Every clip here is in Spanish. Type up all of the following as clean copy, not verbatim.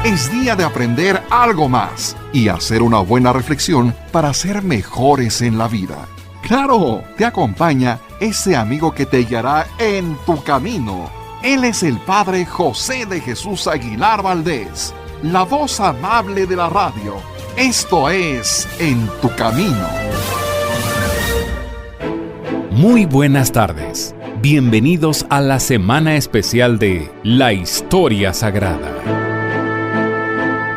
Es día de aprender algo más y hacer una buena reflexión para ser mejores en la vida. ¡Claro! Te acompaña ese amigo que te guiará en tu camino. Él es el Padre José de Jesús Aguilar Valdés, la voz amable de la radio. Esto es En tu Camino. Muy buenas tardes. Bienvenidos a la semana especial de La Historia Sagrada.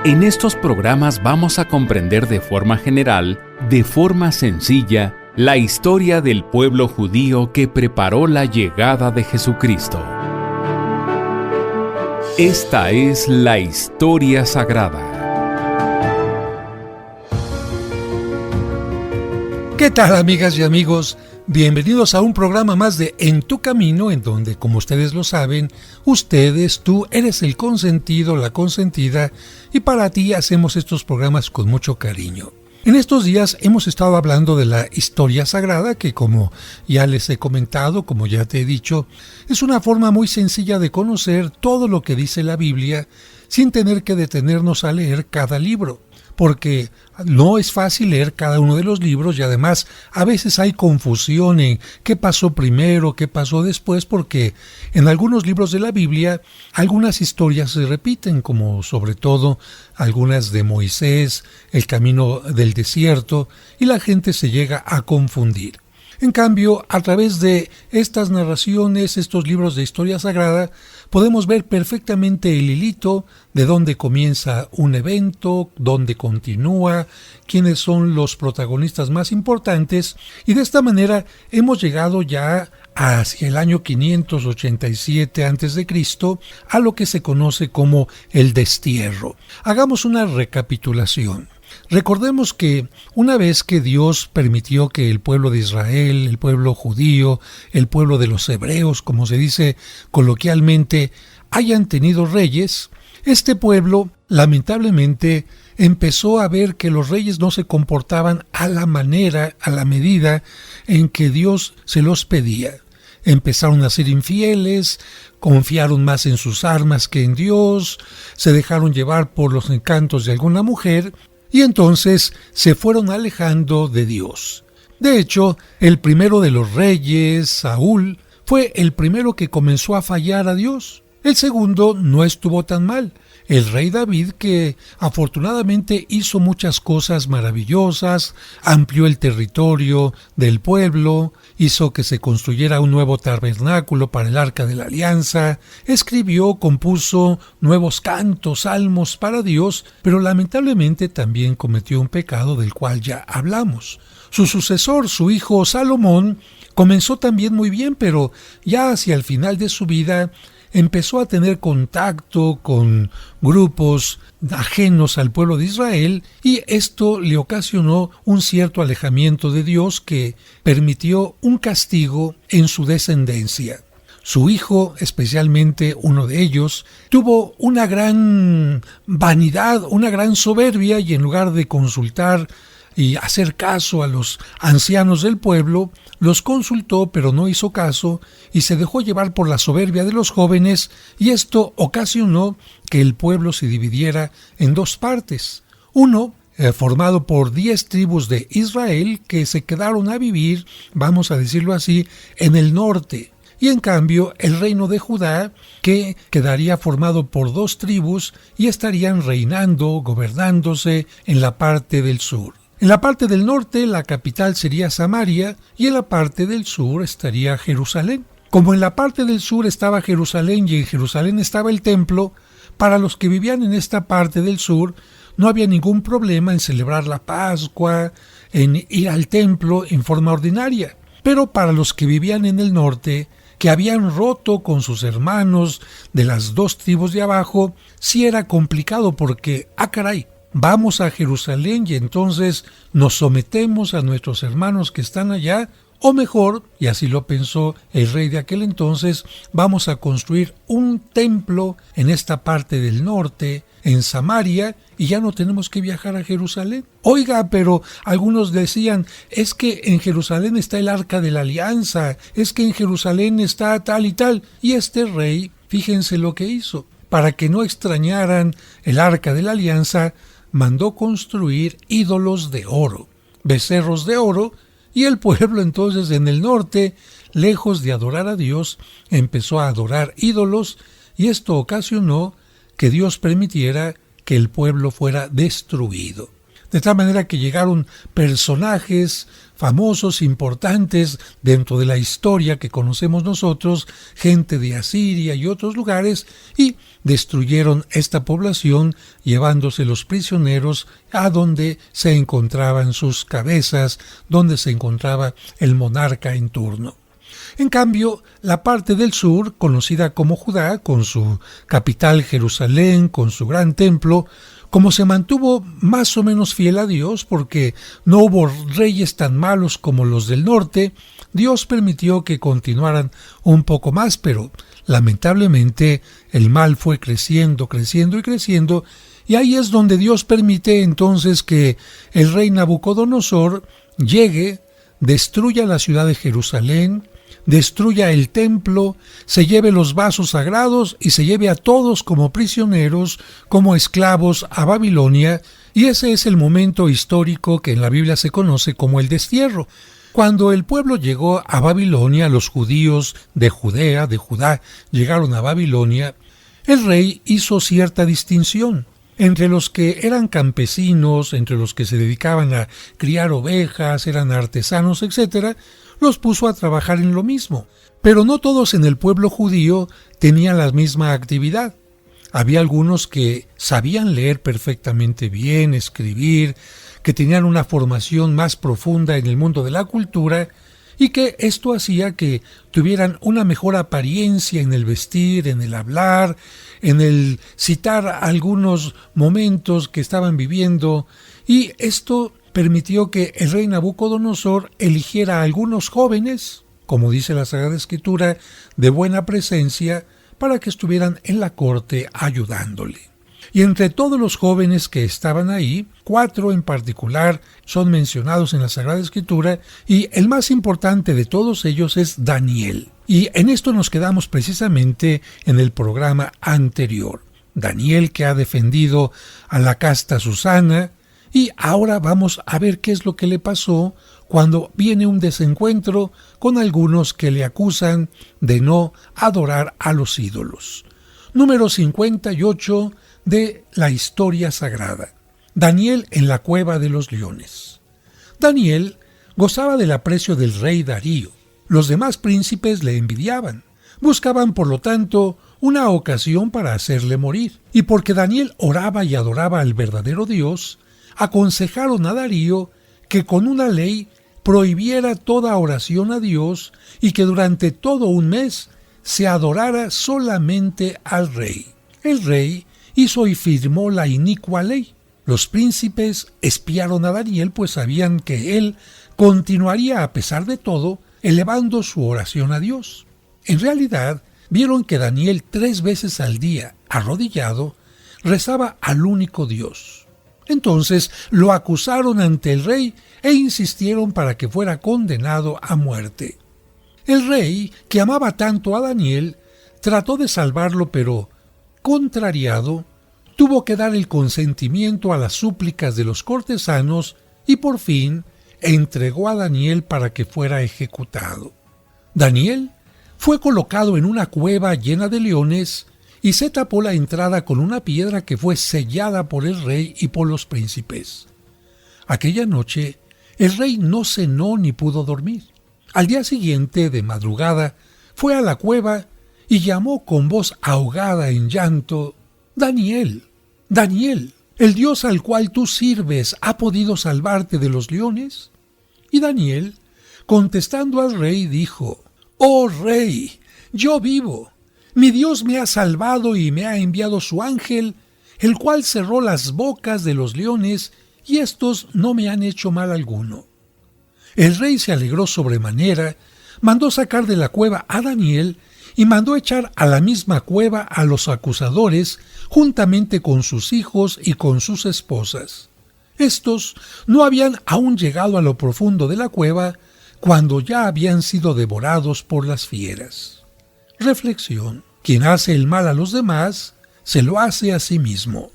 En estos programas vamos a comprender de forma general, de forma sencilla, la historia del pueblo judío que preparó la llegada de Jesucristo. Esta es la Historia Sagrada. ¿Qué tal, amigas y amigos? Bienvenidos a un programa más de En tu Camino, en donde, como ustedes lo saben, tú eres el consentido, la consentida, y para ti hacemos estos programas con mucho cariño. En estos días hemos estado hablando de la historia sagrada, que como ya les he comentado, como ya te he dicho, es una forma muy sencilla de conocer todo lo que dice la Biblia sin tener que detenernos a leer cada libro. Porque no es fácil leer cada uno de los libros y además a veces hay confusión en qué pasó primero, qué pasó después, porque en algunos libros de la Biblia algunas historias se repiten, como sobre todo algunas de Moisés, el camino del desierto, y la gente se llega a confundir. En cambio, a través de estas narraciones, estos libros de historia sagrada, podemos ver perfectamente el hilito de dónde comienza un evento, dónde continúa, quiénes son los protagonistas más importantes, y de esta manera hemos llegado ya hacia el año 587 a.C. a lo que se conoce como el destierro. Hagamos una recapitulación. Recordemos que una vez que Dios permitió que el pueblo de Israel, el pueblo judío, el pueblo de los hebreos, como se dice coloquialmente, hayan tenido reyes, este pueblo lamentablemente empezó a ver que los reyes no se comportaban a la manera, a la medida en que Dios se los pedía. Empezaron a ser infieles, confiaron más en sus armas que en Dios, se dejaron llevar por los encantos de alguna mujer, y entonces se fueron alejando de Dios. De hecho, el primero de los reyes, Saúl, fue el primero que comenzó a fallar a Dios. El segundo no estuvo tan mal. El rey David, que afortunadamente hizo muchas cosas maravillosas, amplió el territorio del pueblo, hizo que se construyera un nuevo tabernáculo para el Arca de la Alianza, escribió, compuso nuevos cantos, salmos para Dios, pero lamentablemente también cometió un pecado del cual ya hablamos. Su sucesor, su hijo Salomón, comenzó también muy bien, pero ya hacia el final de su vida empezó a tener contacto con grupos ajenos al pueblo de Israel y esto le ocasionó un cierto alejamiento de Dios que permitió un castigo en su descendencia. Su hijo, especialmente uno de ellos, tuvo una gran vanidad, una gran soberbia y en lugar de consultar y hacer caso a los ancianos del pueblo, los consultó pero no hizo caso y se dejó llevar por la soberbia de los jóvenes y esto ocasionó que el pueblo se dividiera en dos partes. Uno, formado por 10 tribus de Israel que se quedaron a vivir, vamos a decirlo así, en el norte. Y en cambio el reino de Judá, que quedaría formado por 2 tribus y estarían reinando, gobernándose en la parte del sur. En la parte del norte la capital sería Samaria y en la parte del sur estaría Jerusalén. Como en la parte del sur estaba Jerusalén y en Jerusalén estaba el templo, para los que vivían en esta parte del sur no había ningún problema en celebrar la Pascua, en ir al templo en forma ordinaria. Pero para los que vivían en el norte, que habían roto con sus hermanos de las 2 tribus de abajo, sí era complicado porque, caray, vamos a Jerusalén y entonces nos sometemos a nuestros hermanos que están allá, o mejor, y así lo pensó el rey de aquel entonces, vamos a construir un templo en esta parte del norte, en Samaria, y ya no tenemos que viajar a Jerusalén. Oiga, pero algunos decían, es que en Jerusalén está el Arca de la Alianza, es que en Jerusalén está tal y tal, y este rey, fíjense lo que hizo. para que no extrañaran el arca de la alianza, mandó construir ídolos de oro, becerros de oro, y el pueblo entonces en el norte, lejos de adorar a Dios, empezó a adorar ídolos, y esto ocasionó que Dios permitiera que el pueblo fuera destruido. De tal manera que llegaron personajes famosos, importantes dentro de la historia que conocemos nosotros, gente de Asiria y otros lugares, y destruyeron esta población llevándose los prisioneros a donde se encontraban sus cabezas, donde se encontraba el monarca en turno. En cambio, la parte del sur, conocida como Judá, con su capital Jerusalén, con su gran templo, como se mantuvo más o menos fiel a Dios, porque no hubo reyes tan malos como los del norte, Dios permitió que continuaran un poco más, pero lamentablemente el mal fue creciendo, creciendo y creciendo, y ahí es donde Dios permite entonces que el rey Nabucodonosor llegue, destruya la ciudad de Jerusalén, destruya el templo, se lleve los vasos sagrados y se lleve a todos como prisioneros, como esclavos a Babilonia, y ese es el momento histórico que en la Biblia se conoce como el destierro. Cuando el pueblo llegó a Babilonia, los judíos de Judea, de Judá, llegaron a Babilonia, el rey hizo cierta distinción entre los que eran campesinos, entre los que se dedicaban a criar ovejas, eran artesanos, etc., los puso a trabajar en lo mismo. Pero no todos en el pueblo judío tenían la misma actividad. Había algunos que sabían leer perfectamente bien, escribir, que tenían una formación más profunda en el mundo de la cultura y que esto hacía que tuvieran una mejor apariencia en el vestir, en el hablar, en el citar algunos momentos que estaban viviendo, y esto permitió que el rey Nabucodonosor eligiera a algunos jóvenes, como dice la Sagrada Escritura, de buena presencia, para que estuvieran en la corte ayudándole. Y entre todos los jóvenes que estaban ahí, 4 en particular son mencionados en la Sagrada Escritura, y el más importante de todos ellos es Daniel. Y en esto nos quedamos precisamente en el programa anterior. Daniel, que ha defendido a la casta Susana, y ahora vamos a ver qué es lo que le pasó cuando viene un desencuentro con algunos que le acusan de no adorar a los ídolos. Número 58 de la historia sagrada. Daniel en la cueva de los leones. Daniel gozaba del aprecio del rey Darío. Los demás príncipes le envidiaban. Buscaban, por lo tanto, una ocasión para hacerle morir. Y porque Daniel oraba y adoraba al verdadero Dios, aconsejaron a Darío que con una ley prohibiera toda oración a Dios y que durante todo un mes se adorara solamente al rey. El rey hizo y firmó la inicua ley. Los príncipes espiaron a Daniel, pues sabían que él continuaría a pesar de todo elevando su oración a Dios. En realidad, vieron que Daniel 3 veces al día, arrodillado, rezaba al único Dios. Entonces lo acusaron ante el rey e insistieron para que fuera condenado a muerte. El rey, que amaba tanto a Daniel, trató de salvarlo, pero, contrariado, tuvo que dar el consentimiento a las súplicas de los cortesanos y por fin entregó a Daniel para que fuera ejecutado. Daniel fue colocado en una cueva llena de leones y se tapó la entrada con una piedra que fue sellada por el rey y por los príncipes. Aquella noche el rey no cenó ni pudo dormir. Al día siguiente, de madrugada, fue a la cueva y llamó con voz ahogada en llanto: «Daniel, Daniel, ¿el Dios al cual tú sirves ha podido salvarte de los leones?» Y Daniel, contestando al rey, dijo: «Oh rey, yo vivo. Mi Dios me ha salvado y me ha enviado su ángel, el cual cerró las bocas de los leones, y éstos no me han hecho mal alguno». El rey se alegró sobremanera, mandó sacar de la cueva a Daniel y mandó echar a la misma cueva a los acusadores, juntamente con sus hijos y con sus esposas. Estos no habían aún llegado a lo profundo de la cueva cuando ya habían sido devorados por las fieras. Reflexión: quien hace el mal a los demás se lo hace a sí mismo.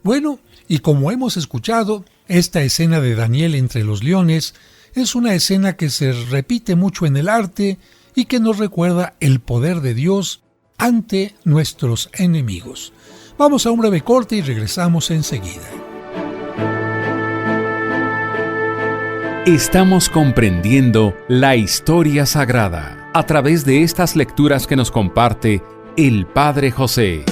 Bueno, y como hemos escuchado, esta escena de Daniel entre los leones es una escena que se repite mucho en el arte y que nos recuerda el poder de Dios ante nuestros enemigos. Vamos a un breve corte y regresamos enseguida. Estamos comprendiendo la historia sagrada a través de estas lecturas que nos comparte el Padre José.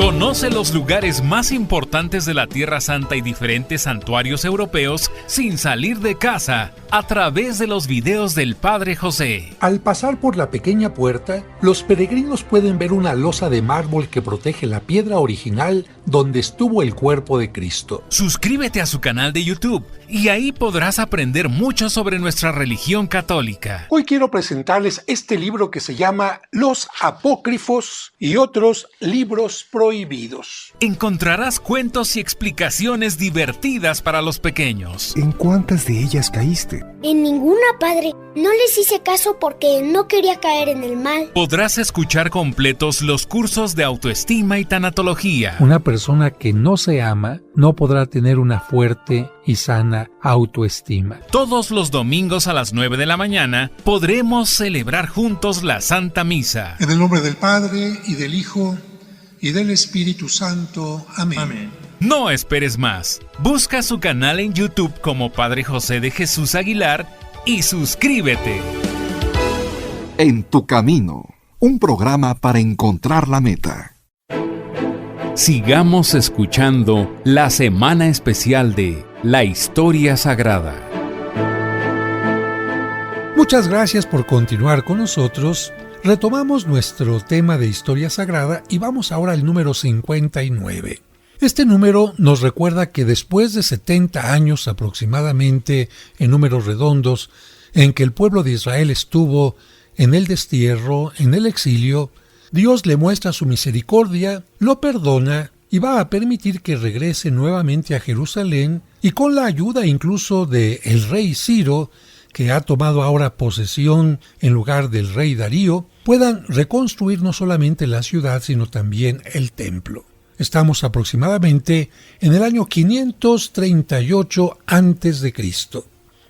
Conoce los lugares más importantes de la Tierra Santa y diferentes santuarios europeos sin salir de casa a través de los videos del Padre José. Al pasar por la pequeña puerta, los peregrinos pueden ver una losa de mármol que protege la piedra original donde estuvo el cuerpo de Cristo. Suscríbete a su canal de YouTube y ahí podrás aprender mucho sobre nuestra religión católica. Hoy quiero presentarles este libro que se llama Los Apócrifos y otros libros prohibidos. Encontrarás cuentos y explicaciones divertidas para los pequeños. ¿En cuántas de ellas caíste? En ninguna, padre. No les hice caso porque no quería caer en el mal. Podrás escuchar completos los cursos de autoestima y tanatología. Una persona que no se ama no podrá tener una fuerte y sana autoestima. Todos los domingos a las 9 de la mañana podremos celebrar juntos la Santa Misa. En el nombre del Padre, y del Hijo, y del Espíritu Santo. Amén. Amén. No esperes más. Busca su canal en YouTube como Padre José de Jesús Aguilar y suscríbete. En tu camino, un programa para encontrar la meta. Sigamos escuchando la semana especial de La Historia Sagrada. Muchas gracias por continuar con nosotros. Retomamos nuestro tema de Historia Sagrada y vamos ahora al número 59. Este número nos recuerda que después de 70 años aproximadamente, en números redondos, en que el pueblo de Israel estuvo en el destierro, en el exilio, Dios le muestra su misericordia, lo perdona y va a permitir que regrese nuevamente a Jerusalén y con la ayuda incluso de el rey Ciro, que ha tomado ahora posesión en lugar del rey Darío, puedan reconstruir no solamente la ciudad sino también el templo. Estamos aproximadamente en el año 538 a.C.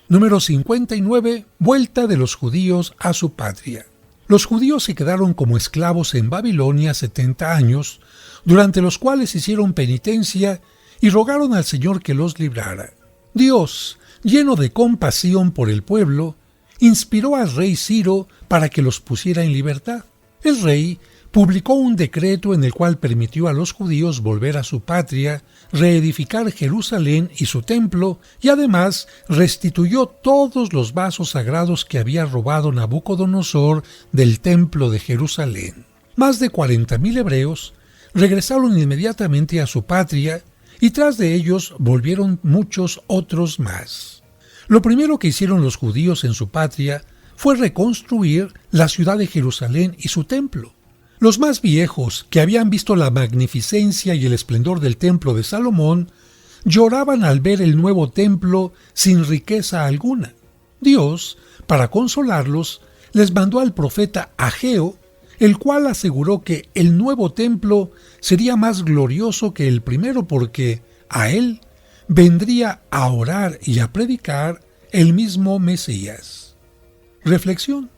Número 59, vuelta de los judíos a su patria. Los judíos se quedaron como esclavos en Babilonia 70 años, durante los cuales hicieron penitencia y rogaron al Señor que los librara. Dios, lleno de compasión por el pueblo, inspiró al rey Ciro para que los pusiera en libertad. El rey publicó un decreto en el cual permitió a los judíos volver a su patria, reedificar Jerusalén y su templo, y además restituyó todos los vasos sagrados que había robado Nabucodonosor del templo de Jerusalén. Más de 40,000 hebreos regresaron inmediatamente a su patria, y tras de ellos volvieron muchos otros más. Lo primero que hicieron los judíos en su patria fue reconstruir la ciudad de Jerusalén y su templo. Los más viejos, que habían visto la magnificencia y el esplendor del templo de Salomón, lloraban al ver el nuevo templo sin riqueza alguna. Dios, para consolarlos, les mandó al profeta Ageo, el cual aseguró que el nuevo templo sería más glorioso que el primero porque a él vendría a orar y a predicar el mismo Mesías. Reflexión.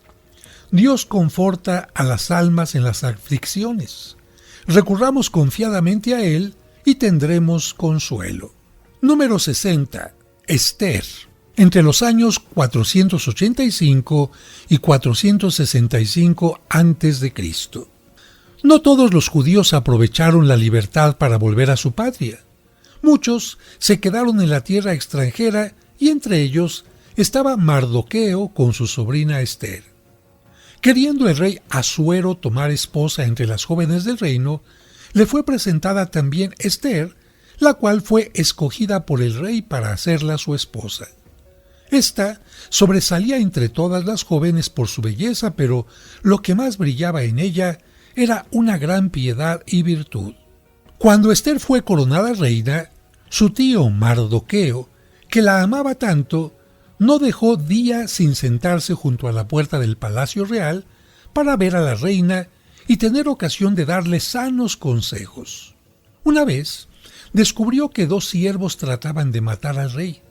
Dios conforta a las almas en las aflicciones. Recurramos confiadamente a Él y tendremos consuelo. Número 60. Esther. Entre los años 485 y 465 a.C. No todos los judíos aprovecharon la libertad para volver a su patria. Muchos se quedaron en la tierra extranjera y entre ellos estaba Mardoqueo con su sobrina Esther. Queriendo el rey Asuero tomar esposa entre las jóvenes del reino, le fue presentada también Esther, la cual fue escogida por el rey para hacerla su esposa. Esta sobresalía entre todas las jóvenes por su belleza, pero lo que más brillaba en ella era una gran piedad y virtud. Cuando Esther fue coronada reina, su tío Mardoqueo, que la amaba tanto, no dejó día sin sentarse junto a la puerta del palacio real para ver a la reina y tener ocasión de darle sanos consejos. Una vez, descubrió que 2 siervos trataban de matar al rey.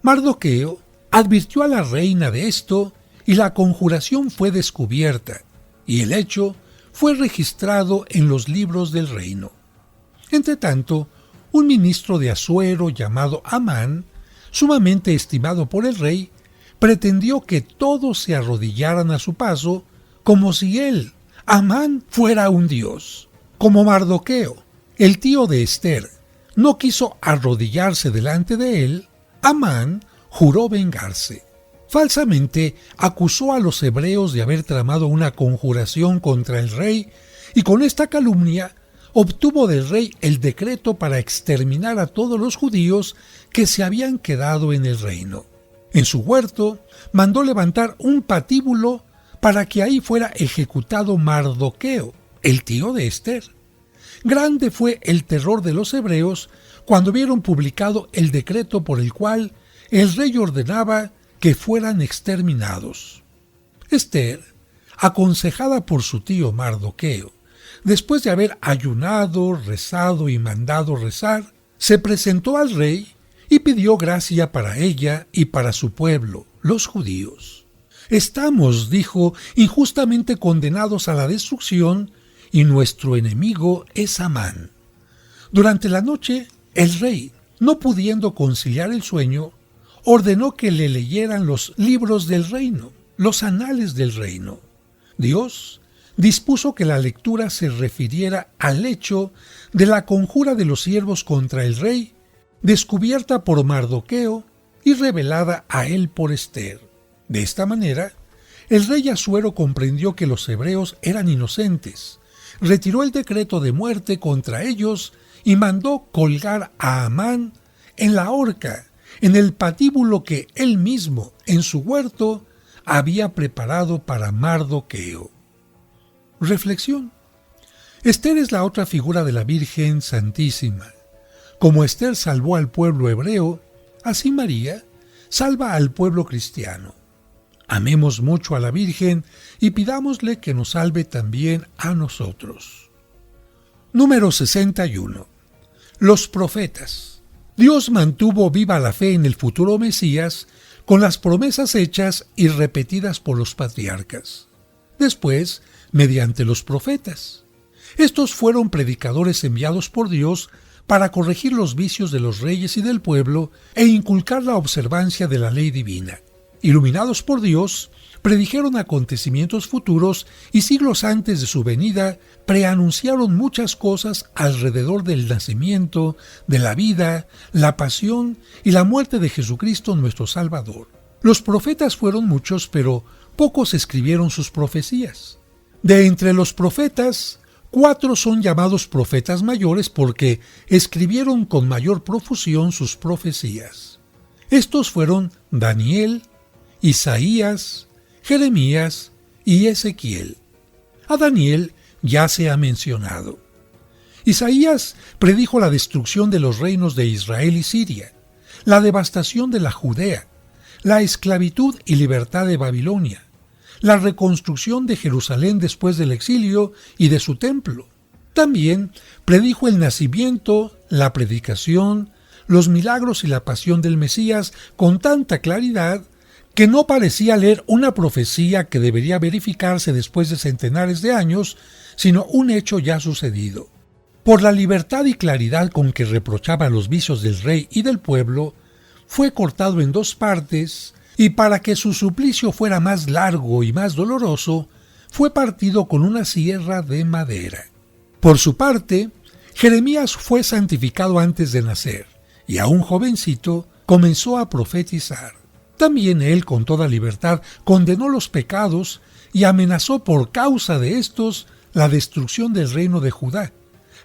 Mardoqueo advirtió a la reina de esto y la conjuración fue descubierta, y el hecho fue registrado en los libros del reino. Entretanto, un ministro de Asuero llamado Amán, sumamente estimado por el rey, pretendió que todos se arrodillaran a su paso, como si él, Amán, fuera un dios. Como Mardoqueo, el tío de Esther, no quiso arrodillarse delante de él, Amán juró vengarse. Falsamente acusó a los hebreos de haber tramado una conjuración contra el rey y con esta calumnia obtuvo del rey el decreto para exterminar a todos los judíos que se habían quedado en el reino. En su huerto mandó levantar un patíbulo para que ahí fuera ejecutado Mardoqueo, el tío de Esther. Grande fue el terror de los hebreos cuando vieron publicado el decreto por el cual el rey ordenaba que fueran exterminados. Esther, aconsejada por su tío Mardoqueo, después de haber ayunado, rezado y mandado rezar, se presentó al rey y pidió gracia para ella y para su pueblo, los judíos. Estamos, dijo, injustamente condenados a la destrucción y nuestro enemigo es Amán. Durante la noche, el rey, no pudiendo conciliar el sueño, ordenó que le leyeran los libros del reino, los anales del reino. Dios dispuso que la lectura se refiriera al hecho de la conjura de los siervos contra el rey, descubierta por Mardoqueo y revelada a él por Esther. De esta manera, el rey Asuero comprendió que los hebreos eran inocentes, retiró el decreto de muerte contra ellos y mandó colgar a Amán en la horca, en el patíbulo que él mismo, en su huerto, había preparado para Mardoqueo. Reflexión. Esther es la otra figura de la Virgen Santísima. Como Esther salvó al pueblo hebreo, así María salva al pueblo cristiano. Amemos mucho a la Virgen y pidámosle que nos salve también a nosotros. Número 61. Los profetas. Dios mantuvo viva la fe en el futuro Mesías con las promesas hechas y repetidas por los patriarcas. Después, mediante los profetas. Estos fueron predicadores enviados por Dios para corregir los vicios de los reyes y del pueblo e inculcar la observancia de la ley divina. Iluminados por Dios, predijeron acontecimientos futuros y siglos antes de su venida preanunciaron muchas cosas alrededor del nacimiento, de la vida, la pasión y la muerte de Jesucristo nuestro Salvador. Los profetas fueron muchos, pero pocos escribieron sus profecías. De entre los profetas, 4 son llamados profetas mayores porque escribieron con mayor profusión sus profecías. Estos fueron Daniel, Isaías, Jeremías y Ezequiel. A Daniel ya se ha mencionado. Isaías predijo la destrucción de los reinos de Israel y Siria, la devastación de la Judea, la esclavitud y libertad de Babilonia, la reconstrucción de Jerusalén después del exilio y de su templo. También predijo el nacimiento, la predicación, los milagros y la pasión del Mesías con tanta claridad que no parecía leer una profecía que debería verificarse después de centenares de años, sino un hecho ya sucedido. Por la libertad y claridad con que reprochaba los vicios del rey y del pueblo, fue cortado en 2 partes, y para que su suplicio fuera más largo y más doloroso, fue partido con una sierra de madera. Por su parte, Jeremías fue santificado antes de nacer, y aún jovencito comenzó a profetizar. También él, con toda libertad, condenó los pecados y amenazó por causa de estos la destrucción del reino de Judá,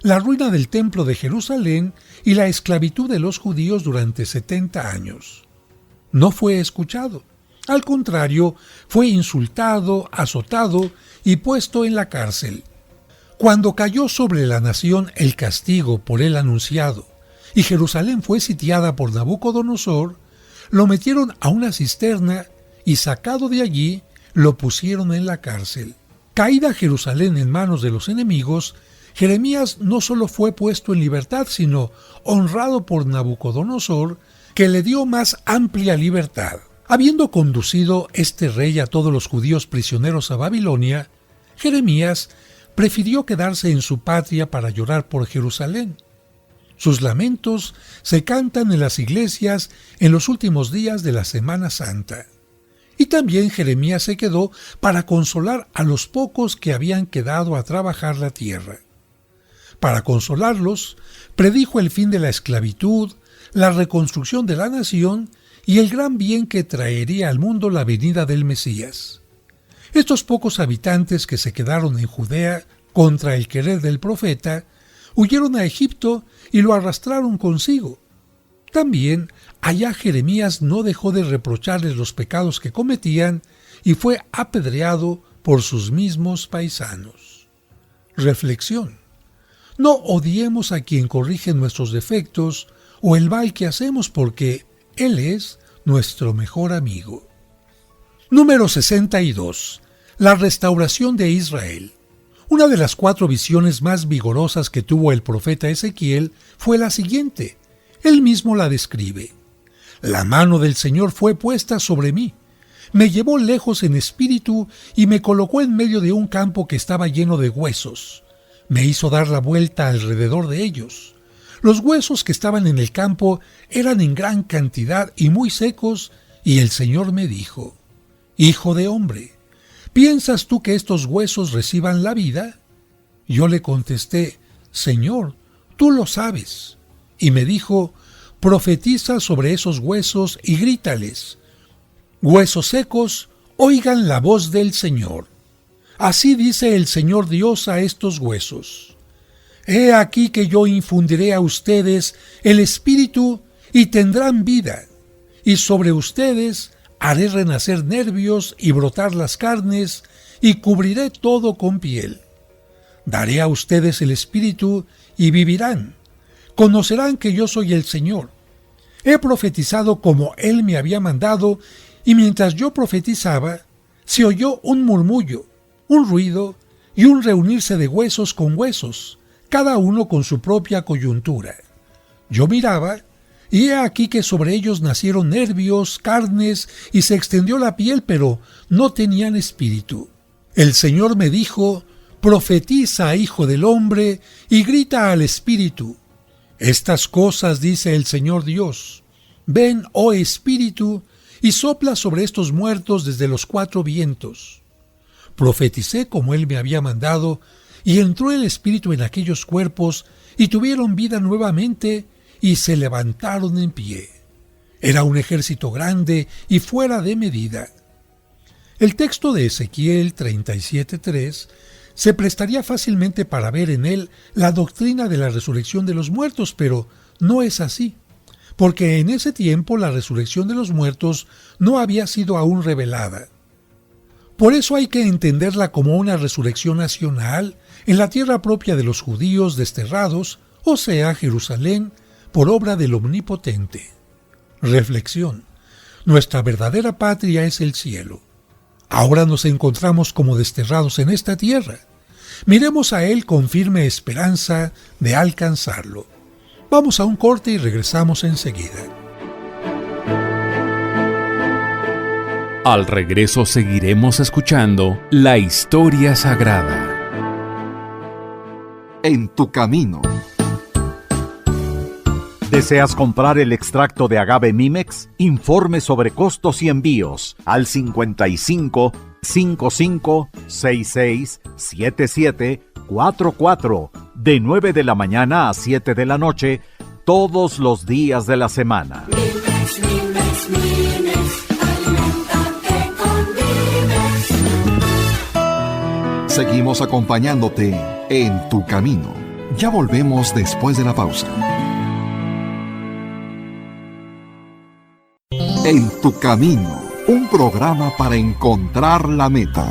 la ruina del templo de Jerusalén y la esclavitud de los judíos durante 70 años. No fue escuchado. Al contrario, fue insultado, azotado y puesto en la cárcel. Cuando cayó sobre la nación el castigo por él anunciado y Jerusalén fue sitiada por Nabucodonosor, lo metieron a una cisterna y sacado de allí, lo pusieron en la cárcel. Caída Jerusalén en manos de los enemigos, Jeremías no solo fue puesto en libertad, sino honrado por Nabucodonosor, que le dio más amplia libertad. Habiendo conducido este rey a todos los judíos prisioneros a Babilonia, Jeremías prefirió quedarse en su patria para llorar por Jerusalén. Sus lamentos se cantan en las iglesias en los últimos días de la Semana Santa. Y también Jeremías se quedó para consolar a los pocos que habían quedado a trabajar la tierra. Para consolarlos, predijo el fin de la esclavitud, la reconstrucción de la nación y el gran bien que traería al mundo la venida del Mesías. Estos pocos habitantes que se quedaron en Judea contra el querer del profeta, huyeron a Egipto y lo arrastraron consigo. También allá Jeremías no dejó de reprocharles los pecados que cometían y fue apedreado por sus mismos paisanos. Reflexión. No odiemos a quien corrige nuestros defectos o el mal que hacemos, porque Él es nuestro mejor amigo. Número 62. La restauración de Israel. Una de las 4 visiones más vigorosas que tuvo el profeta Ezequiel fue la siguiente. Él mismo la describe. La mano del Señor fue puesta sobre mí. Me llevó lejos en espíritu y me colocó en medio de un campo que estaba lleno de huesos. Me hizo dar la vuelta alrededor de ellos. Los huesos que estaban en el campo eran en gran cantidad y muy secos, y el Señor me dijo: Hijo de hombre, ¿piensas tú que estos huesos reciban la vida? Yo le contesté: Señor, tú lo sabes. Y me dijo: Profetiza sobre esos huesos y grítales: Huesos secos, oigan la voz del Señor. Así dice el Señor Dios a estos huesos: He aquí que yo infundiré a ustedes el espíritu y tendrán vida, y sobre ustedes haré renacer nervios y brotar las carnes, y cubriré todo con piel. Daré a ustedes el espíritu y vivirán. Conocerán que yo soy el Señor. He profetizado como Él me había mandado, y mientras yo profetizaba, se oyó un murmullo, un ruido y un reunirse de huesos con huesos, cada uno con su propia coyuntura. Yo miraba, y he aquí que sobre ellos nacieron nervios, carnes, y se extendió la piel, pero no tenían espíritu. El Señor me dijo: Profetiza, hijo del hombre, y grita al espíritu. Estas cosas dice el Señor Dios: Ven, oh espíritu, y sopla sobre estos muertos desde los 4 vientos. Profeticé como Él me había mandado, y entró el espíritu en aquellos cuerpos, y tuvieron vida nuevamente, y se levantaron en pie. Era un ejército grande y fuera de medida. El texto de Ezequiel 37:3 se prestaría fácilmente para ver en él la doctrina de la resurrección de los muertos, pero no es así, porque en ese tiempo la resurrección de los muertos no había sido aún revelada. Por eso hay que entenderla como una resurrección nacional en la tierra propia de los judíos desterrados, o sea, Jerusalén, por obra del Omnipotente. Reflexión. Nuestra verdadera patria es el cielo. Ahora nos encontramos como desterrados en esta tierra. Miremos a Él con firme esperanza de alcanzarlo. Vamos a un corte y regresamos enseguida. Al regreso seguiremos escuchando la historia sagrada. En tu camino. ¿Deseas comprar el extracto de agave Mimex? Informe sobre costos y envíos al 55 55 66 77 44 de 9 de la mañana a 7 de la noche todos los días de la semana. Mimex, Mimex, Mimex, aliméntate con Mimex. Seguimos acompañándote en tu camino. Ya volvemos después de la pausa. En tu camino, un programa para encontrar la meta.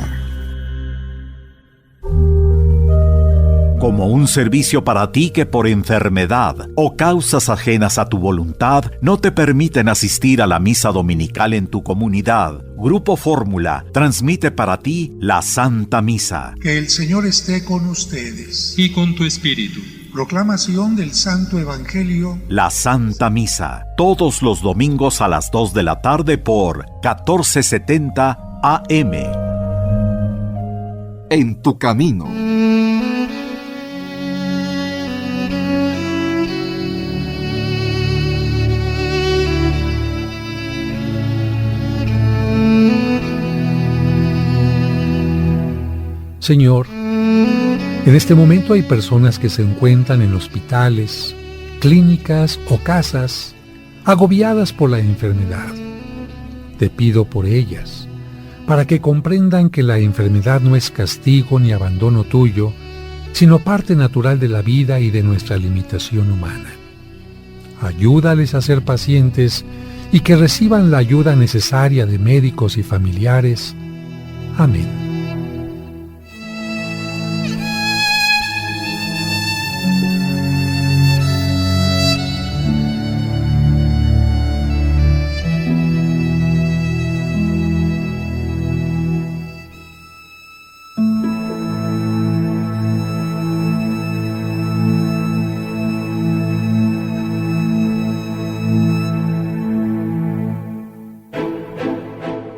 como un servicio para ti que por enfermedad o causas ajenas a tu voluntad no te permiten asistir a la misa dominical en tu comunidad. Grupo Fórmula transmite para ti la Santa Misa. Que el Señor esté con ustedes. Y con tu espíritu. Proclamación del Santo Evangelio. La Santa Misa, todos los domingos a las 2 de la tarde por 1470 AM. En tu camino. Señor, en este momento hay personas que se encuentran en hospitales, clínicas o casas, agobiadas por la enfermedad. Te pido por ellas, para que comprendan que la enfermedad no es castigo ni abandono tuyo, sino parte natural de la vida y de nuestra limitación humana. Ayúdales a ser pacientes y que reciban la ayuda necesaria de médicos y familiares. Amén.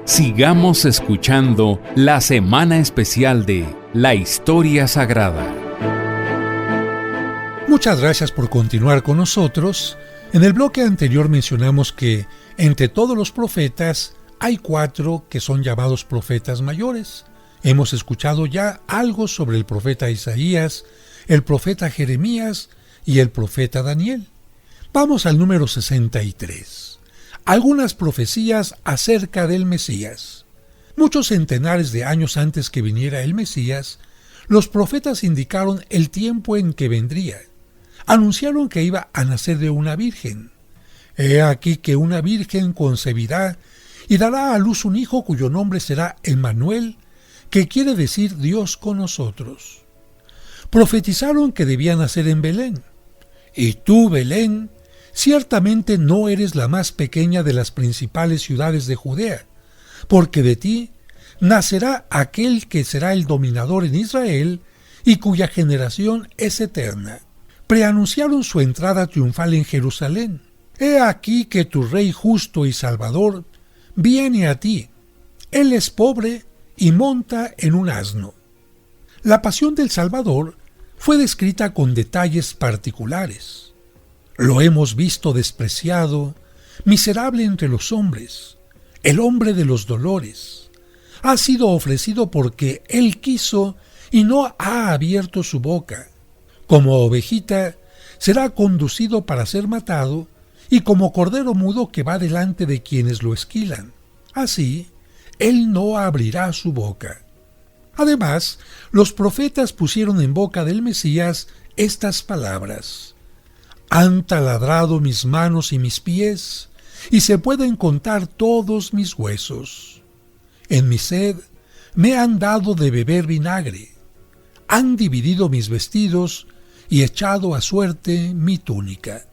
Sigamos escuchando la semana especial de La Historia Sagrada. Muchas gracias por continuar con nosotros. En el bloque anterior mencionamos que entre todos los profetas hay 4 que son llamados profetas mayores. Hemos escuchado ya algo sobre el profeta Isaías, el profeta Jeremías y el profeta Daniel. Vamos al número 63. Algunas profecías acerca del Mesías. Muchos centenares de años antes que viniera el Mesías, los profetas indicaron el tiempo en que vendría. Anunciaron que iba a nacer de una virgen. He aquí que una virgen concebirá y dará a luz un hijo cuyo nombre será Emmanuel, que quiere decir Dios con nosotros. Profetizaron que debía nacer en Belén. Y tú, Belén, ciertamente no eres la más pequeña de las principales ciudades de Judea, porque de ti nacerá aquel que será el dominador en Israel y cuya generación es eterna. Preanunciaron su entrada triunfal en Jerusalén. He aquí que tu Rey justo y Salvador viene a ti. Él es pobre y monta en un asno. La pasión del Salvador fue descrita con detalles particulares. Lo hemos visto despreciado, miserable entre los hombres, el hombre de los dolores. Ha sido ofrecido porque Él quiso y no ha abierto su boca. Como ovejita, será conducido para ser matado, y como cordero mudo que va delante de quienes lo esquilan. Así, Él no abrirá su boca. Además, los profetas pusieron en boca del Mesías estas palabras: han taladrado mis manos y mis pies, y se pueden contar todos mis huesos. En mi sed me han dado de beber vinagre, han dividido mis vestidos y echado a suerte mi túnica.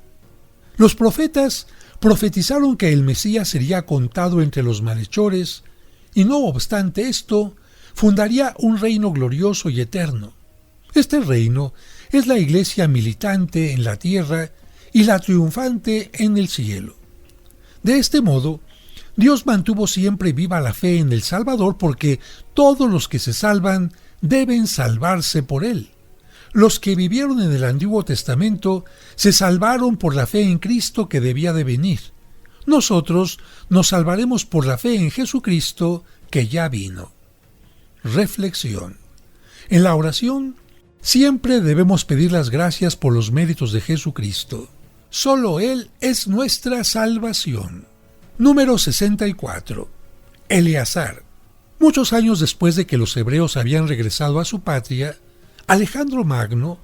Los profetas profetizaron que el Mesías sería contado entre los malhechores, y no obstante esto, fundaría un reino glorioso y eterno. Este reino es la iglesia militante en la tierra y la triunfante en el cielo. De este modo, Dios mantuvo siempre viva la fe en el Salvador, porque todos los que se salvan deben salvarse por Él. Los que vivieron en el Antiguo Testamento se salvaron por la fe en Cristo que debía de venir. Nosotros nos salvaremos por la fe en Jesucristo que ya vino. Reflexión. En la oración, siempre debemos pedir las gracias por los méritos de Jesucristo. Solo Él es nuestra salvación. Número 64. Eleazar. Muchos años después de que los hebreos habían regresado a su patria, Alejandro Magno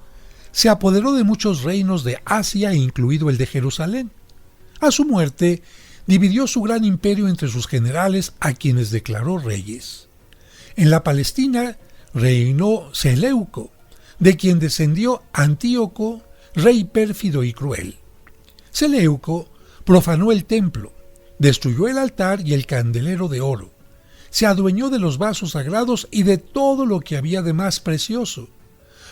se apoderó de muchos reinos de Asia, incluido el de Jerusalén. A su muerte, dividió su gran imperio entre sus generales, a quienes declaró reyes. En la Palestina reinó Seleuco, de quien descendió Antíoco, rey pérfido y cruel. Seleuco profanó el templo, destruyó el altar y el candelero de oro, se adueñó de los vasos sagrados y de todo lo que había de más precioso.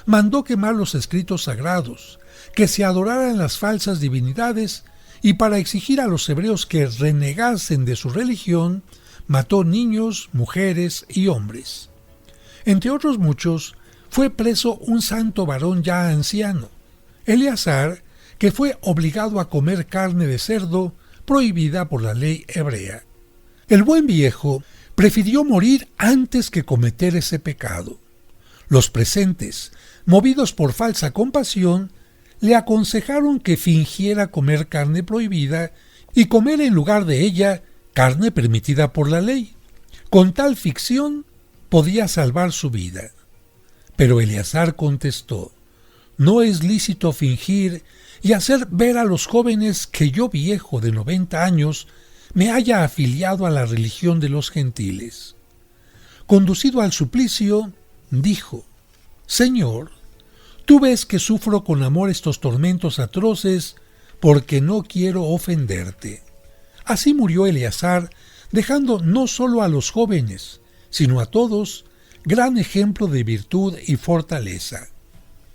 Mandó quemar los escritos sagrados, que se adoraran las falsas divinidades, y para exigir a los hebreos que renegasen de su religión, mató niños, mujeres y hombres. Entre otros muchos, fue preso un santo varón ya anciano, Eleazar, que fue obligado a comer carne de cerdo prohibida por la ley hebrea. El buen viejo prefirió morir antes que cometer ese pecado. Los presentes, movidos por falsa compasión, le aconsejaron que fingiera comer carne prohibida y comer en lugar de ella carne permitida por la ley. Con tal ficción podía salvar su vida. Pero Eleazar contestó: no es lícito fingir y hacer ver a los jóvenes que yo, viejo de 90 años, me haya afiliado a la religión de los gentiles. Conducido al suplicio, dijo: Señor, tú ves que sufro con amor estos tormentos atroces porque no quiero ofenderte. Así murió Eleazar, dejando no solo a los jóvenes, sino a todos, gran ejemplo de virtud y fortaleza.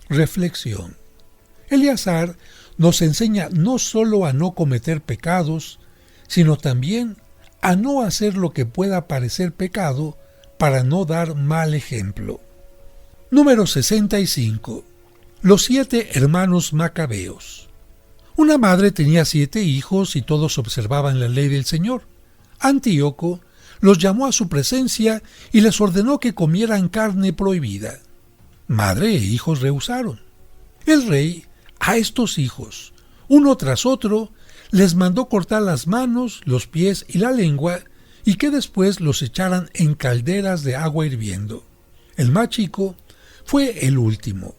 Reflexión. Eleazar nos enseña no solo a no cometer pecados, sino también a no hacer lo que pueda parecer pecado para no dar mal ejemplo. Número 65. Los 7 hermanos macabeos. Una madre tenía 7 hijos y todos observaban la ley del Señor. Antíoco los llamó a su presencia y les ordenó que comieran carne prohibida. Madre e hijos rehusaron. El rey, a estos hijos, uno tras otro, les mandó cortar las manos, los pies y la lengua, y que después los echaran en calderas de agua hirviendo. El más chico fue el último.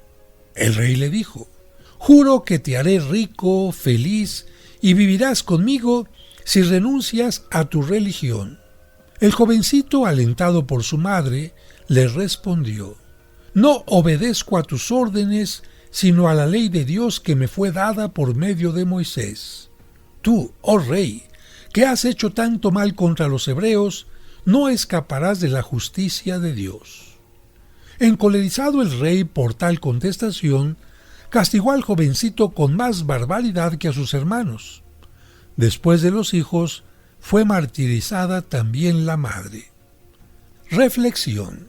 El rey le dijo: juro que te haré rico, feliz, y vivirás conmigo si renuncias a tu religión. El jovencito, alentado por su madre, le respondió: no obedezco a tus órdenes, sino a la ley de Dios que me fue dada por medio de Moisés. Tú, oh rey, que has hecho tanto mal contra los hebreos, no escaparás de la justicia de Dios. Encolerizado el rey por tal contestación, castigó al jovencito con más barbaridad que a sus hermanos. Después de los hijos, fue martirizada también la madre. Reflexión.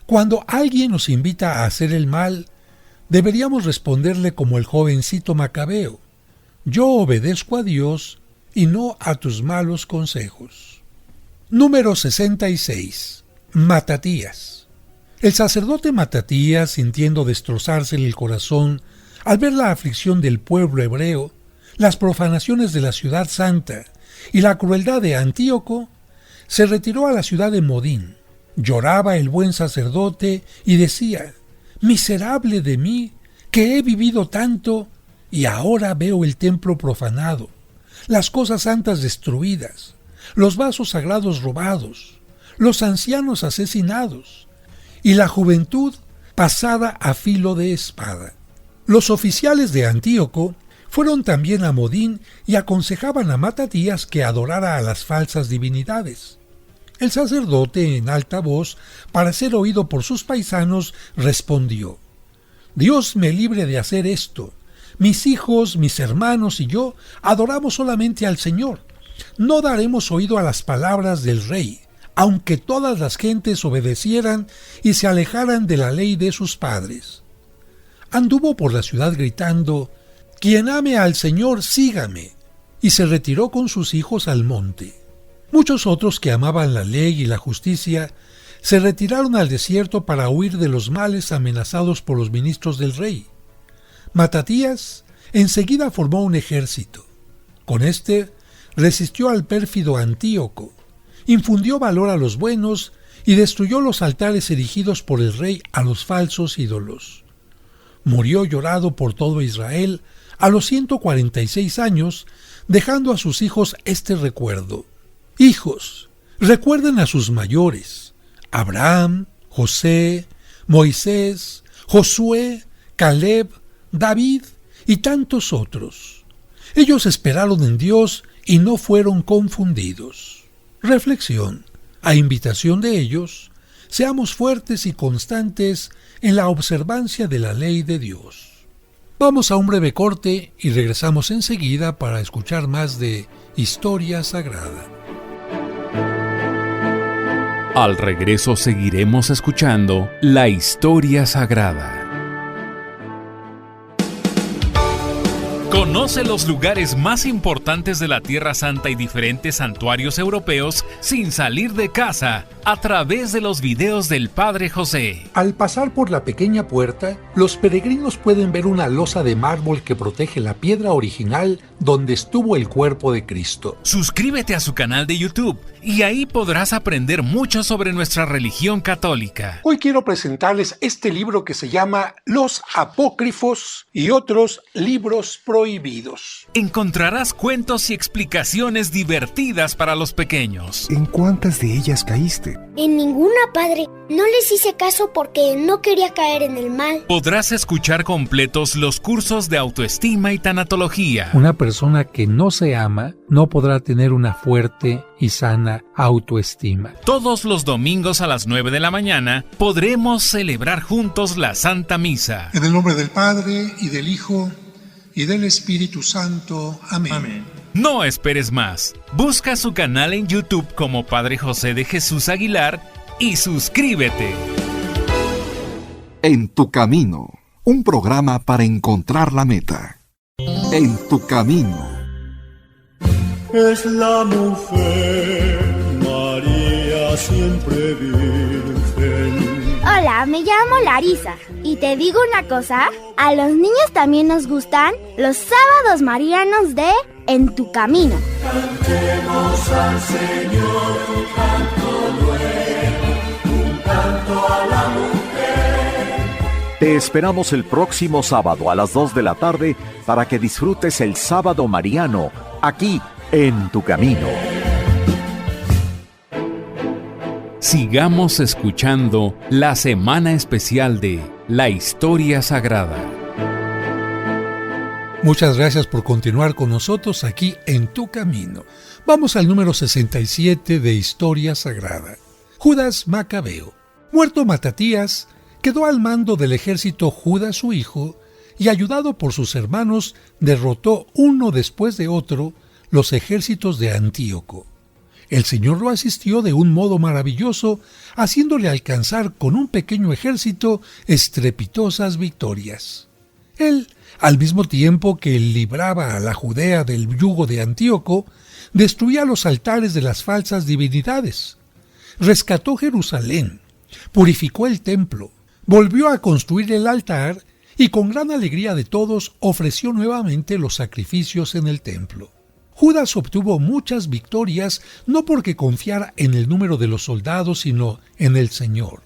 Cuando alguien nos invita a hacer el mal, deberíamos responderle como el jovencito macabeo: yo obedezco a Dios y no a tus malos consejos. Número 66. Matatías. El sacerdote Matatías, sintiendo destrozarse el corazón al ver la aflicción del pueblo hebreo, las profanaciones de la ciudad santa y la crueldad de Antíoco, se retiró a la ciudad de Modín. Lloraba el buen sacerdote y decía: miserable de mí, que he vivido tanto y ahora veo el templo profanado, las cosas santas destruidas, los vasos sagrados robados, los ancianos asesinados y la juventud pasada a filo de espada. Los oficiales de Antíoco fueron también a Modín y aconsejaban a Matatías que adorara a las falsas divinidades. El sacerdote, en alta voz, para ser oído por sus paisanos, respondió: Dios me libre de hacer esto. Mis hijos, mis hermanos y yo adoramos solamente al Señor. No daremos oído a las palabras del rey, aunque todas las gentes obedecieran y se alejaran de la ley de sus padres. Anduvo por la ciudad gritando: quien ame al Señor, sígame, y se retiró con sus hijos al monte. Muchos otros que amaban la ley y la justicia se retiraron al desierto para huir de los males amenazados por los ministros del rey. Matatías enseguida formó un ejército. Con este resistió al pérfido Antíoco, infundió valor a los buenos y destruyó los altares erigidos por el rey a los falsos ídolos. Murió llorado por todo Israel a los 146 años, dejando a sus hijos este recuerdo: hijos, recuerden a sus mayores, Abraham, José, Moisés, Josué, Caleb, David y tantos otros. Ellos esperaron en Dios y no fueron confundidos. Reflexión. A invitación de ellos, seamos fuertes y constantes en la observancia de la ley de Dios. Vamos a un breve corte y regresamos enseguida para escuchar más de Historia Sagrada. Al regreso seguiremos escuchando la Historia Sagrada. Conoce los lugares más importantes de la Tierra Santa y diferentes santuarios europeos sin salir de casa a través de los videos del Padre José. Al pasar por la pequeña puerta, los peregrinos pueden ver una losa de mármol que protege la piedra original donde estuvo el cuerpo de Cristo. Suscríbete a su canal de YouTube y ahí podrás aprender mucho sobre nuestra religión católica. Hoy quiero presentarles este libro que se llama Los Apócrifos y otros libros prohibidos. Encontrarás cuentos y explicaciones divertidas para los pequeños. ¿En cuántas de ellas caíste? En ninguna, padre. No les hice caso porque no quería caer en el mal. Podrás escuchar completos los cursos de autoestima y tanatología. Una persona que no se ama no podrá tener una fuerte y sana autoestima. Todos los domingos a las 9 de la mañana podremos celebrar juntos la Santa Misa. En el nombre del Padre, y del Hijo, y del Espíritu Santo. Amén. Amén. No esperes más. Busca su canal en YouTube como Padre José de Jesús Aguilar y suscríbete. En tu camino, un programa para encontrar la meta. En tu camino. Es la mujer, María siempre virgen. Hola, me llamo Larisa y te digo una cosa, a los niños también nos gustan los sábados marianos de En tu camino. Cantemos al Señor un canto nuevo, un canto a la mujer. Te esperamos el próximo sábado a las 2 de la tarde para que disfrutes el Sábado Mariano aquí en Tu Camino. Sigamos escuchando la semana especial de la Historia Sagrada. Muchas gracias por continuar con nosotros aquí en Tu Camino. Vamos al número 67 de Historia Sagrada. Judas Macabeo. Muerto Matatías, quedó al mando del ejército Judas su hijo y ayudado por sus hermanos derrotó uno después de otro los ejércitos de Antíoco. El Señor lo asistió de un modo maravilloso, haciéndole alcanzar con un pequeño ejército estrepitosas victorias. Él, al mismo tiempo que libraba a la Judea del yugo de Antíoco, destruía los altares de las falsas divinidades, rescató Jerusalén, purificó el templo, volvió a construir el altar y con gran alegría de todos ofreció nuevamente los sacrificios en el templo. Judas obtuvo muchas victorias no porque confiara en el número de los soldados, sino en el Señor.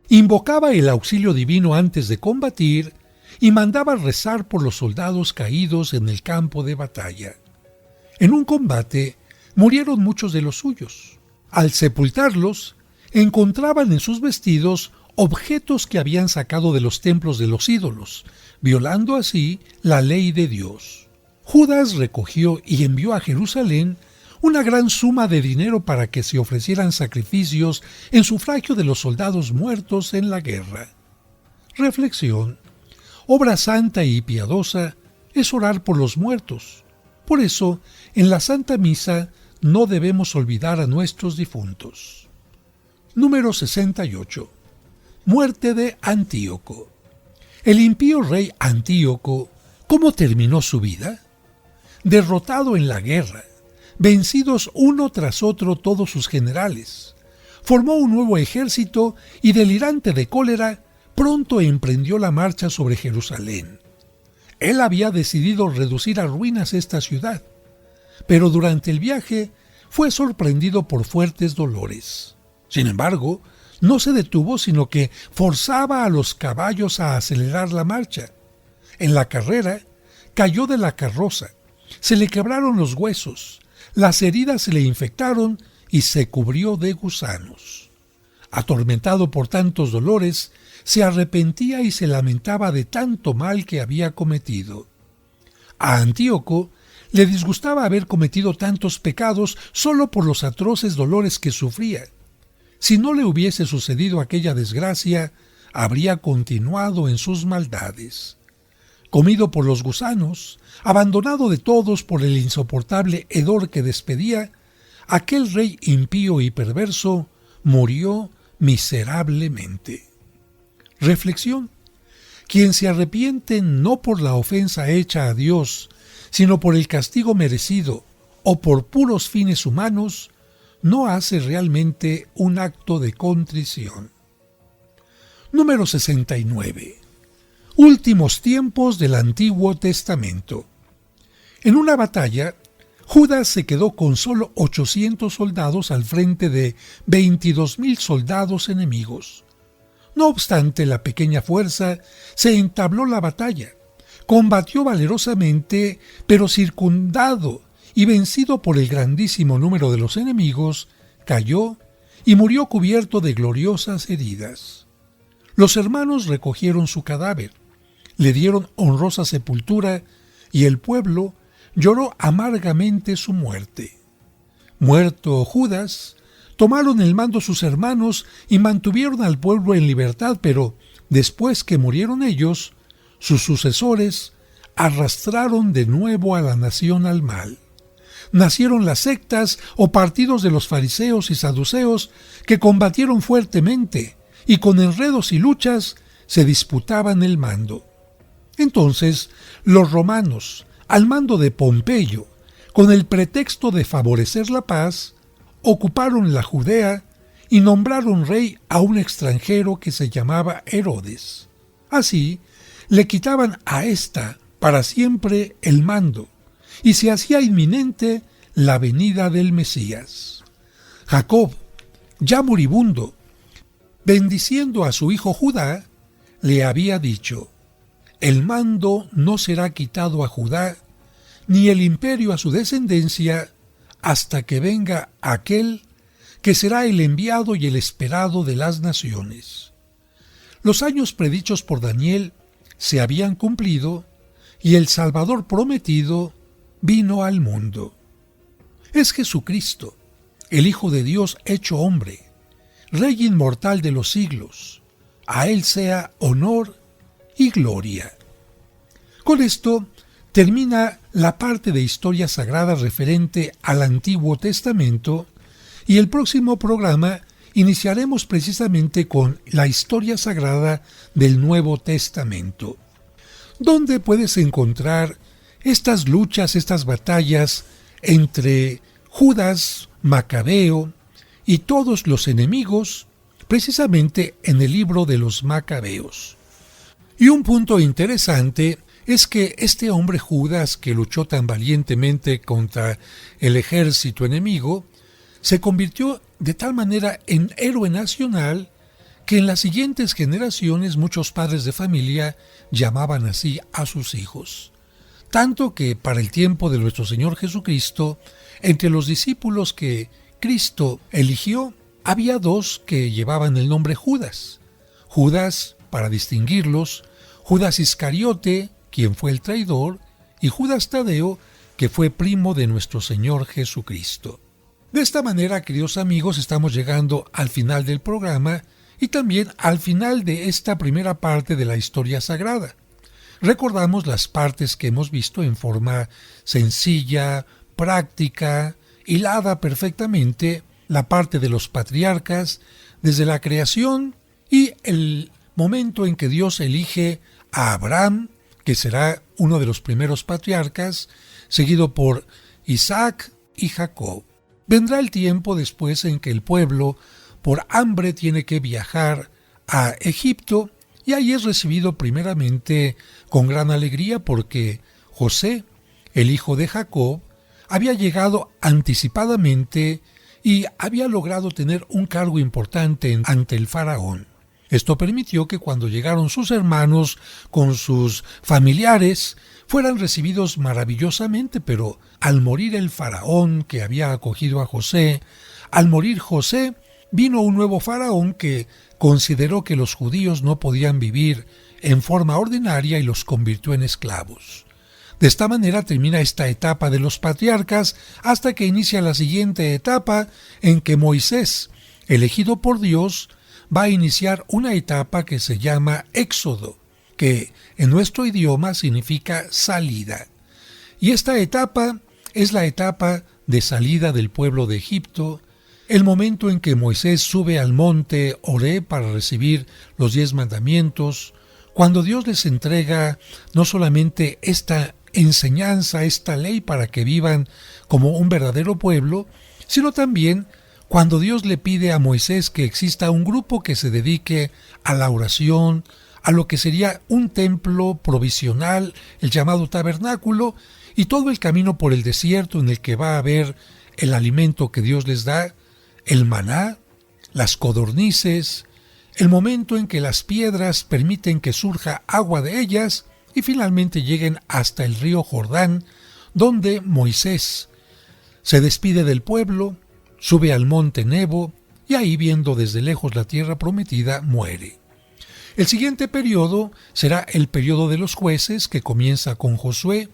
Invocaba el auxilio divino antes de combatir y mandaba rezar por los soldados caídos en el campo de batalla. En un combate murieron muchos de los suyos. Al sepultarlos, encontraban en sus vestidos objetos que habían sacado de los templos de los ídolos, violando así la ley de Dios. Judas recogió y envió a Jerusalén una gran suma de dinero para que se ofrecieran sacrificios en sufragio de los soldados muertos en la guerra. Reflexión. Obra santa y piadosa es orar por los muertos. Por eso, en la Santa Misa no debemos olvidar a nuestros difuntos. Número 68. Muerte de Antíoco. El impío rey Antíoco, ¿cómo terminó su vida? Derrotado en la guerra, vencidos uno tras otro todos sus generales, formó un nuevo ejército y, delirante de cólera, pronto emprendió la marcha sobre Jerusalén. Él había decidido reducir a ruinas esta ciudad, pero durante el viaje fue sorprendido por fuertes dolores. Sin embargo, no se detuvo, sino que forzaba a los caballos a acelerar la marcha. En la carrera, cayó de la carroza, se le quebraron los huesos, las heridas se le infectaron y se cubrió de gusanos. atormentado por tantos dolores, se arrepentía y se lamentaba de tanto mal que había cometido. A Antíoco le disgustaba haber cometido tantos pecados solo por los atroces dolores que sufría. Si no le hubiese sucedido aquella desgracia, habría continuado en sus maldades. Comido por los gusanos, abandonado de todos por el insoportable hedor que despedía, aquel rey impío y perverso murió miserablemente. Reflexión: quien se arrepiente no por la ofensa hecha a Dios, sino por el castigo merecido o por puros fines humanos, no hace realmente un acto de contrición. Número 69. Últimos tiempos del Antiguo Testamento. En una batalla, Judas se quedó con solo 800 soldados al frente de 22,000 soldados enemigos. No obstante la pequeña fuerza, se entabló la batalla. Combatió valerosamente, pero circundado y vencido por el grandísimo número de los enemigos, cayó y murió cubierto de gloriosas heridas. Los hermanos recogieron su cadáver, le dieron honrosa sepultura y el pueblo lloró amargamente su muerte. Muerto Judas, tomaron el mando sus hermanos y mantuvieron al pueblo en libertad, pero después que murieron ellos, sus sucesores arrastraron de nuevo a la nación al mal. Nacieron las sectas o partidos de los fariseos y saduceos que combatieron fuertemente y con enredos y luchas se disputaban el mando. Entonces, los romanos, al mando de Pompeyo, con el pretexto de favorecer la paz, ocuparon la Judea y nombraron rey a un extranjero que se llamaba Herodes. Así, le quitaban a ésta para siempre el mando, y se hacía inminente la venida del Mesías. Jacob, ya moribundo, bendiciendo a su hijo Judá, le había dicho: el mando no será quitado a Judá, ni el imperio a su descendencia, hasta que venga aquel que será el enviado y el esperado de las naciones. Los años predichos por Daniel se habían cumplido, y el Salvador prometido vino al mundo. Es Jesucristo, el Hijo de Dios hecho hombre, Rey inmortal de los siglos. A Él sea honor y gloria. Con esto termina la parte de historia sagrada referente al Antiguo Testamento, y el próximo programa iniciaremos precisamente con la historia sagrada del Nuevo Testamento, donde puedes encontrar estas luchas, estas batallas entre Judas, Macabeo y todos los enemigos, precisamente en el libro de los Macabeos. Y un punto interesante es que este hombre Judas, que luchó tan valientemente contra el ejército enemigo, se convirtió de tal manera en héroe nacional que en las siguientes generaciones muchos padres de familia llamaban así a sus hijos. Tanto que para el tiempo de nuestro Señor Jesucristo, entre los discípulos que Cristo eligió, había dos que llevaban el nombre Judas. Judas, para distinguirlos, Judas Iscariote, quien fue el traidor, y Judas Tadeo, que fue primo de nuestro Señor Jesucristo. De esta manera, queridos amigos, estamos llegando al final del programa y también al final de esta primera parte de la historia sagrada. Recordamos las partes que hemos visto en forma sencilla, práctica, hilada perfectamente, la parte de los patriarcas, desde la creación y el momento en que Dios elige a Abraham, que será uno de los primeros patriarcas, seguido por Isaac y Jacob. Vendrá el tiempo después en que el pueblo, por hambre, tiene que viajar a Egipto, y ahí es recibido primeramente con gran alegría porque José, el hijo de Jacob, había llegado anticipadamente y había logrado tener un cargo importante ante el faraón. Esto permitió que cuando llegaron sus hermanos con sus familiares fueran recibidos maravillosamente, pero al morir el faraón que había acogido a José, al morir José, vino un nuevo faraón que consideró que los judíos no podían vivir en forma ordinaria y los convirtió en esclavos. De esta manera termina esta etapa de los patriarcas hasta que inicia la siguiente etapa en que Moisés, elegido por Dios, va a iniciar una etapa que se llama Éxodo, que en nuestro idioma significa salida. Y esta etapa es la etapa de salida del pueblo de Egipto, el momento en que Moisés sube al monte Horeb para recibir los 10 mandamientos, cuando Dios les entrega no solamente esta enseñanza, esta ley para que vivan como un verdadero pueblo, sino también cuando Dios le pide a Moisés que exista un grupo que se dedique a la oración, a lo que sería un templo provisional, el llamado tabernáculo, y todo el camino por el desierto en el que va a haber el alimento que Dios les da, el maná, las codornices, el momento en que las piedras permiten que surja agua de ellas y finalmente lleguen hasta el río Jordán, donde Moisés se despide del pueblo, sube al monte Nebo y ahí, viendo desde lejos la tierra prometida, muere. El siguiente periodo será el periodo de los jueces, que comienza con Josué,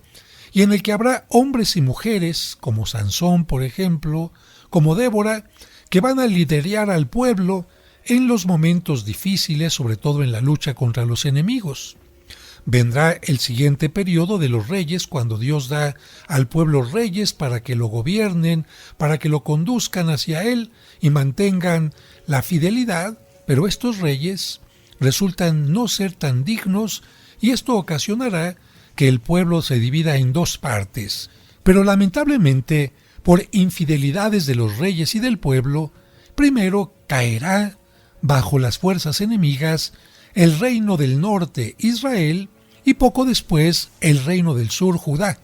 y en el que habrá hombres y mujeres, como Sansón, por ejemplo, como Débora, que van a liderar al pueblo en los momentos difíciles, sobre todo en la lucha contra los enemigos. Vendrá el siguiente periodo de los reyes, cuando Dios da al pueblo reyes para que lo gobiernen, para que lo conduzcan hacia Él y mantengan la fidelidad, pero estos reyes resultan no ser tan dignos y esto ocasionará que el pueblo se divida en 2 partes. Pero lamentablemente, por infidelidades de los reyes y del pueblo, primero caerá bajo las fuerzas enemigas el reino del norte, Israel, y poco después el reino del sur, Judá.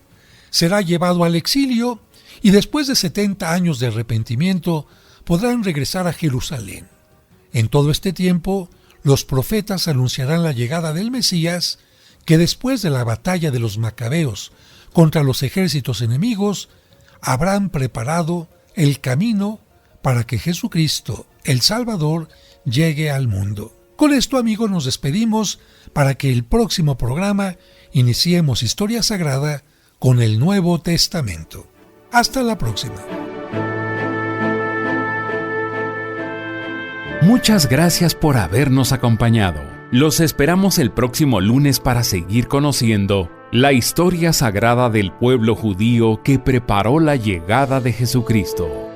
Será llevado al exilio y después de 70 años de arrepentimiento podrán regresar a Jerusalén. En todo este tiempo, los profetas anunciarán la llegada del Mesías, que después de la batalla de los macabeos contra los ejércitos enemigos, habrán preparado el camino para que Jesucristo, el Salvador, llegue al mundo. Con esto, amigos, nos despedimos para que el próximo programa iniciemos Historia Sagrada con el Nuevo Testamento. Hasta la próxima. Muchas gracias por habernos acompañado. Los esperamos el próximo lunes para seguir conociendo la historia sagrada del pueblo judío que preparó la llegada de Jesucristo.